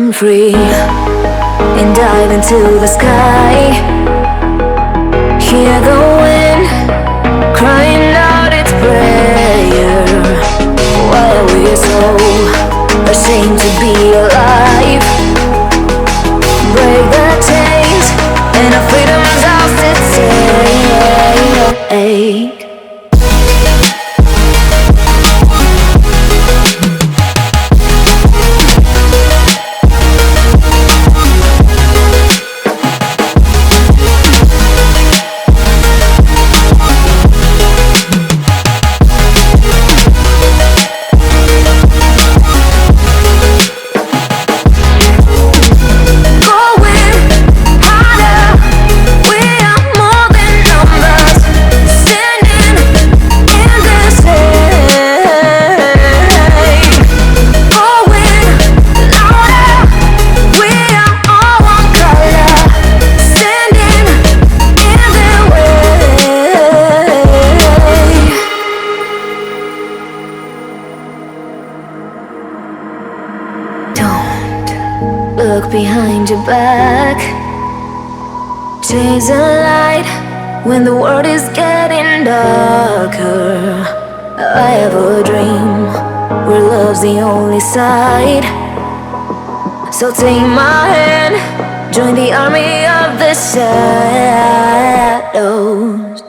run free and dive into the sky. Hear the wind crying out its prayer. Why are we so ashamed to be alive? Break the chains and our freedom's ours to take. Look behind your back. Chase a light when the world is getting darker. I have a dream where love's the only side. So take my hand, join the army of the shadows.